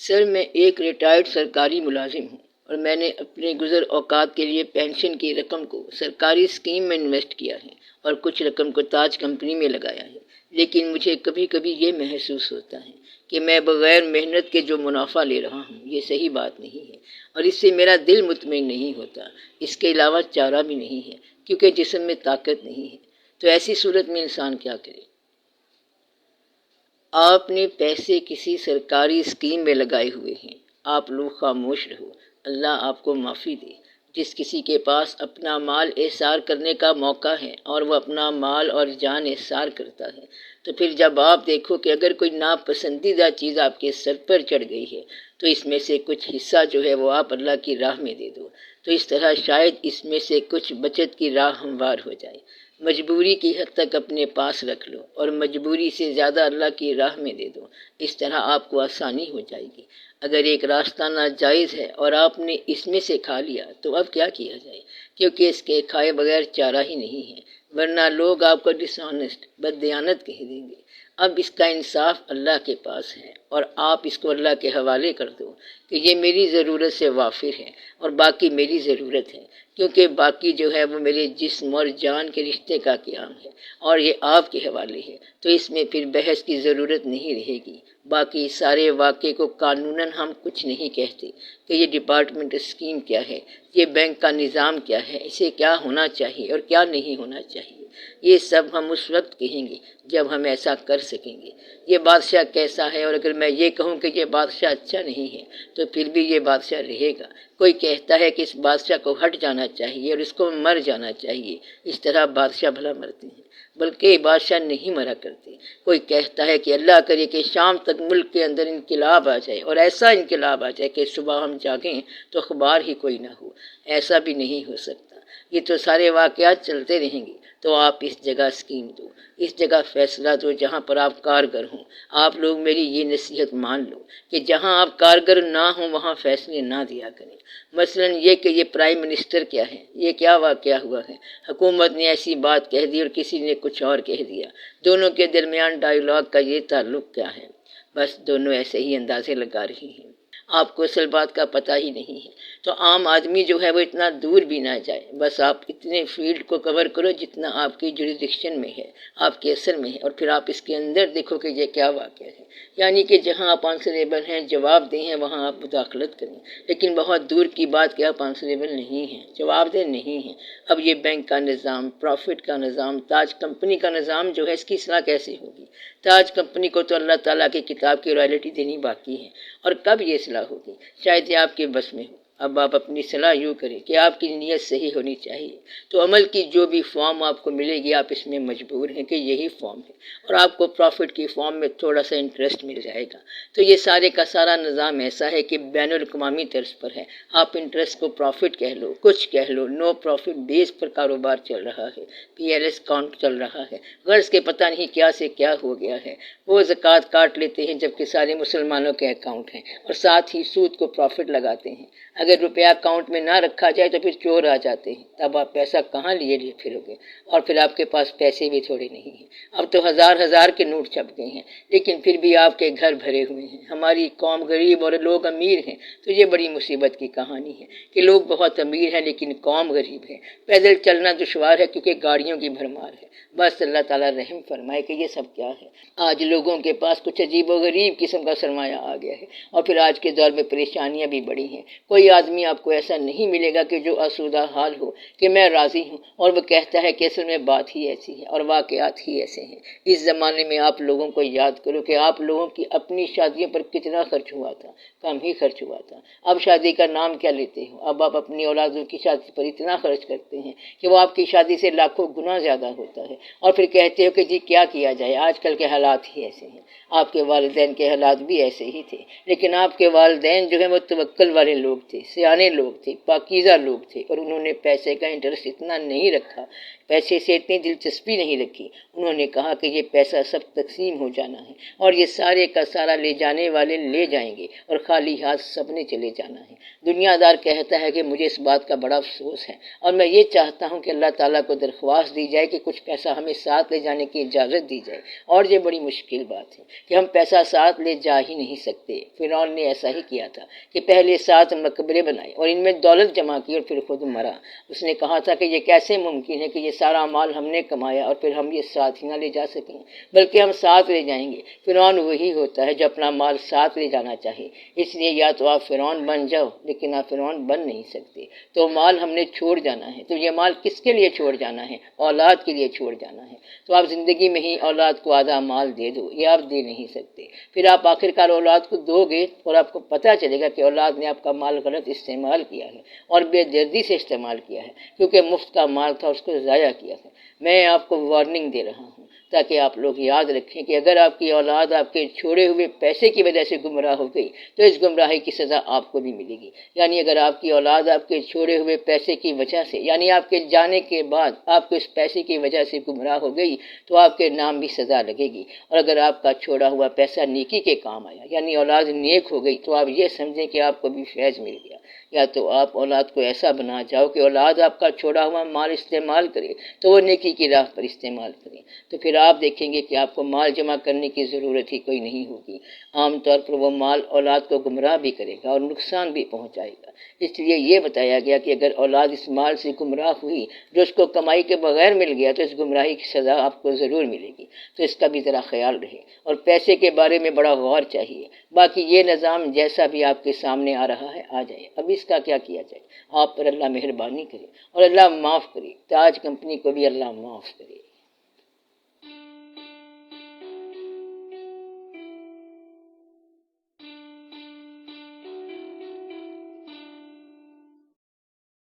سر میں ایک ریٹائرڈ سرکاری ملازم ہوں اور میں نے اپنے گزر اوقات کے لیے پینشن کی رقم کو سرکاری اسکیم میں انویسٹ کیا ہے اور کچھ رقم کو تاج کمپنی میں لگایا ہے، لیکن مجھے کبھی کبھی یہ محسوس ہوتا ہے کہ میں بغیر محنت کے جو منافع لے رہا ہوں یہ صحیح بات نہیں ہے، اور اس سے میرا دل مطمئن نہیں ہوتا۔ اس کے علاوہ چارہ بھی نہیں ہے کیونکہ جسم میں طاقت نہیں ہے۔ تو ایسی صورت میں انسان کیا کرے؟ آپ نے پیسے کسی سرکاری اسکیم میں لگائے ہوئے ہیں، آپ لوگ خاموش رہو، اللہ آپ کو معافی دے۔ جس کسی کے پاس اپنا مال احصار کرنے کا موقع ہے اور وہ اپنا مال اور جان احصار کرتا ہے، تو پھر جب آپ دیکھو کہ اگر کوئی ناپسندیدہ چیز آپ کے سر پر چڑھ گئی ہے تو اس میں سے کچھ حصہ جو ہے وہ آپ اللہ کی راہ میں دے دو، تو اس طرح شاید اس میں سے کچھ بچت کی راہ ہموار ہو جائے۔ مجبوری کی حد تک اپنے پاس رکھ لو اور مجبوری سے زیادہ اللہ کی راہ میں دے دو، اس طرح آپ کو آسانی ہو جائے گی۔ اگر ایک راستہ ناجائز ہے اور آپ نے اس میں سے کھا لیا تو اب کیا کیا جائے، کیونکہ اس کے کھائے بغیر چارہ ہی نہیں ہے، ورنہ لوگ آپ کو ڈس آنیسٹ، بددیانت کہہ دیں گے۔ اب اس کا انصاف اللہ کے پاس ہے اور آپ اس کو اللہ کے حوالے کر دو کہ یہ میری ضرورت سے وافر ہے اور باقی میری ضرورت ہے، کیونکہ باقی جو ہے وہ میرے جسم اور جان کے رشتے کا قیام ہے اور یہ آپ کے حوالے ہے، تو اس میں پھر بحث کی ضرورت نہیں رہے گی۔ باقی سارے واقعے کو قانوناً ہم کچھ نہیں کہتے کہ یہ ڈپارٹمنٹ اسکیم کیا ہے، یہ بینک کا نظام کیا ہے، اسے کیا ہونا چاہیے اور کیا نہیں ہونا چاہیے، یہ سب ہم اس وقت کہیں گے جب ہم ایسا کر سکیں گے۔ یہ بادشاہ کیسا ہے، اور اگر میں یہ کہوں کہ یہ بادشاہ اچھا نہیں ہے تو پھر بھی یہ بادشاہ رہے گا۔ کوئی کہتا ہے کہ اس بادشاہ کو ہٹ جانا چاہیے اور اس کو مر جانا چاہیے، اس طرح بادشاہ بھلا مرتے ہیں، بلکہ بادشاہ نہیں مرا کرتے۔ کوئی کہتا ہے کہ اللہ کرے کہ شام تک ملک کے اندر انقلاب آ جائے اور ایسا انقلاب آ جائے کہ صبح ہم جاگیں تو اخبار ہی کوئی نہ ہو، ایسا بھی نہیں ہو سکتا۔ یہ تو سارے واقعات چلتے رہیں گے، تو آپ اس جگہ اسکیم دو، اس جگہ فیصلہ دو جہاں پر آپ کارگر ہوں۔ آپ لوگ میری یہ نصیحت مان لو کہ جہاں آپ کارگر نہ ہوں وہاں فیصلے نہ دیا کریں۔ مثلا یہ کہ یہ پرائم منسٹر کیا ہے، یہ کیا واقعہ ہوا ہے، حکومت نے ایسی بات کہہ دی اور کسی نے کچھ اور کہہ دیا، دونوں کے درمیان ڈائیلاگ کا یہ تعلق کیا ہے؟ بس دونوں ایسے ہی اندازے لگا رہی ہیں، آپ کو اصل بات کا پتہ ہی نہیں ہے۔ تو عام آدمی جو ہے وہ اتنا دور بھی نہ جائے، بس آپ اتنے فیلڈ کو کور کرو جتنا آپ کی جوریڈکشن میں ہے، آپ کے اثر میں ہے، اور پھر آپ اس کے اندر دیکھو کہ یہ کیا واقعہ ہے، یعنی کہ جہاں آپ آنسریبل ہیں، جواب دہ ہیں، وہاں آپ مداخلت کریں۔ لیکن بہت دور کی بات کہ آپ آنسریبل نہیں ہیں، جواب دہ نہیں ہیں۔ اب یہ بینک کا نظام، پروفٹ کا نظام، تاج کمپنی کا نظام جو ہے، اس کی اصلاح کیسے ہوگی؟ تاج کمپنی کو تو اللہ تعالیٰ کی کتاب کی رائلٹی دینی باقی ہے، اور کب یہ اصلاح ہوگی؟ شاید یہ آپ کے بس میں ہو۔ اب آپ اپنی صلاح یوں کریں کہ آپ کی نیت صحیح ہونی چاہیے، تو عمل کی جو بھی فارم آپ کو ملے گی آپ اس میں مجبور ہیں کہ یہی فارم ہے، اور آپ کو پروفٹ کی فارم میں تھوڑا سا انٹرسٹ مل جائے گا۔ تو یہ سارے کا سارا نظام ایسا ہے کہ بین الاقوامی طرز پر ہے، آپ انٹرسٹ کو پروفٹ کہہ لو، کچھ کہہ لو، نو پروفٹ بیس پر کاروبار چل رہا ہے، پی ایل ایس کاؤنٹ چل رہا ہے، غرض کے پتہ نہیں کیا سے کیا ہو گیا ہے۔ وہ زکوٰۃ کاٹ لیتے ہیں جبکہ سارے مسلمانوں کے اکاؤنٹ ہیں، اور ساتھ ہی سود کو پروفٹ لگاتے ہیں۔ اگر روپیہ اکاؤنٹ میں نہ رکھا جائے تو پھر چور آ جاتے ہیں، تب آپ پیسہ کہاں لیے پھرو گے، اور پھر آپ کے پاس پیسے بھی تھوڑے نہیں ہیں۔ اب تو ہزار ہزار کے نوٹ چھپ گئے ہیں، لیکن پھر بھی آپ کے گھر بھرے ہوئے ہیں۔ ہماری قوم غریب اور لوگ امیر ہیں، تو یہ بڑی مصیبت کی کہانی ہے کہ لوگ بہت امیر ہیں لیکن قوم غریب ہے۔ پیدل چلنا دشوار ہے کیونکہ گاڑیوں کی بھرمار ہے۔ بس اللہ تعالیٰ رحم فرمائے کہ یہ سب کیا ہے۔ آج لوگوں کے پاس کچھ عجیب و غریب قسم کا سرمایہ آ گیا ہے، اور پھر آج کے دور میں پریشانیاں بھی بڑی ہیں۔ کوئی آدمی آپ کو ایسا نہیں ملے گا کہ جو آسودہ حال ہو کہ میں راضی ہوں، اور وہ کہتا ہے کہ اصل میں بات ہی ایسی ہے اور واقعات ہی ایسے ہیں۔ اس زمانے میں آپ لوگوں کو یاد کرو کہ آپ لوگوں کی اپنی شادیوں پر کتنا خرچ ہوا تھا، کم ہی خرچ ہوا تھا۔ اب شادی کا نام کیا لیتے ہو؟ اب آپ اپنی اولادوں کی شادی پر اتنا خرچ کرتے ہیں کہ وہ آپ کی شادی سے لاکھوں گنا زیادہ ہوتا ہے، اور پھر کہتے ہو کہ جی کیا کیا جائے، آج کل کے حالات ہی ایسے ہیں۔ آپ کے والدین کے حالات بھی ایسے ہی تھے، لیکن آپ کے والدین جو ہیں وہ توکل والے لوگ تھے، سیانے لوگ تھے، پاکیزہ لوگ تھے، اور انہوں نے پیسے کا انٹرسٹ اتنا نہیں رکھا، پیسے سے اتنی دلچسپی نہیں رکھی۔ انہوں نے کہا کہ یہ پیسہ سب تقسیم ہو جانا ہے اور یہ سارے کا سارا لے جانے والے لے جائیں گے اور خالی ہاتھ سب نے چلے جانا ہے۔ دنیا دار کہتا ہے کہ مجھے اس بات کا بڑا افسوس ہے اور میں یہ چاہتا ہوں کہ اللہ تعالیٰ کو درخواست دی جائے کہ کچھ پیسہ ہمیں ساتھ لے جانے کی اجازت دی جائے، اور یہ بڑی مشکل بات ہے کہ ہم پیسہ ساتھ لے جا ہی نہیں سکتے۔ فرعون نے ایسا ہی کیا تھا کہ پہلے 7 مقبرے بنائے اور ان میں دولت جمع کی اور پھر خود مرا۔ اس نے کہا تھا کہ یہ کیسے ممکن ہے کہ یہ سارا مال ہم نے کمایا اور پھر ہم یہ ساتھ ہی نہ لے جا سکیں، بلکہ ہم ساتھ لے جائیں گے۔ فرعون وہی ہوتا ہے جو اپنا مال ساتھ لے جانا چاہے، اس لیے یا تو آپ فرعون بن جاؤ، لیکن آپ فرعون بن نہیں سکتے۔ تو مال ہم نے چھوڑ جانا ہے۔ تو یہ مال کس کے لیے چھوڑ جانا ہے؟ اولاد کے لیے چھوڑ جانا ہے۔ تو آپ زندگی میں ہی اولاد کو آدھا مال دے دو، یہ آپ دے نہیں سکتے۔ پھر آپ آخرکار اولاد کو دو گے اور آپ کو پتہ چلے گا کہ اولاد نے آپ کا مال غلط استعمال کیا ہے اور بے دردی سے استعمال کیا ہے، کیونکہ مفت کا مال تھا، اس کو ضائع کیا ہے۔ میں آپ کو وارننگ دے رہا ہوں تاکہ آپ لوگ یاد رکھیں کہ اگر آپ کی اولاد آپ کے چھوڑے ہوئے پیسے کی وجہ سے گمراہ ہو گئی تو اس گمراہی کی سزا آپ کو بھی ملے گی۔ یعنی اگر آپ کی اولاد آپ کے چھوڑے ہوئے پیسے کی وجہ سے، یعنی آپ کے جانے کے بعد آپ کو اس پیسے کی وجہ سے گمراہ ہو گئی تو آپ کے نام بھی سزا لگے گی، اور اگر آپ کا چھوڑا ہوا پیسہ نیکی کے کام آیا، یعنی اولاد نیک ہو گئی، تو آپ یہ سمجھیں کہ آپ کو بھی فیض مل گیا۔ یا تو آپ اولاد کو ایسا بنا جاؤ کہ اولاد آپ کا چھوڑا ہوا مال استعمال کرے تو وہ نیکی کی راہ پر استعمال کرے، تو پھر آپ دیکھیں گے کہ آپ کو مال جمع کرنے کی ضرورت ہی کوئی نہیں ہوگی۔ عام طور پر وہ مال اولاد کو گمراہ بھی کرے گا اور نقصان بھی پہنچائے گا۔ اس لیے یہ بتایا گیا کہ اگر اولاد اس مال سے گمراہ ہوئی جو اس کو کمائی کے بغیر مل گیا تو اس گمراہی کی سزا آپ کو ضرور ملے گی، تو اس کا بھی ذرا خیال رہے، اور پیسے کے بارے میں بڑا غور چاہیے۔ باقی یہ نظام جیسا بھی آپ کے سامنے آ رہا ہے آ جائے، اب اس کا کیا کیا جائے؟ آپ پر اللہ مہربانی کرے اور اللہ معاف کرے، تاج کمپنی کو بھی اللہ معاف کرے۔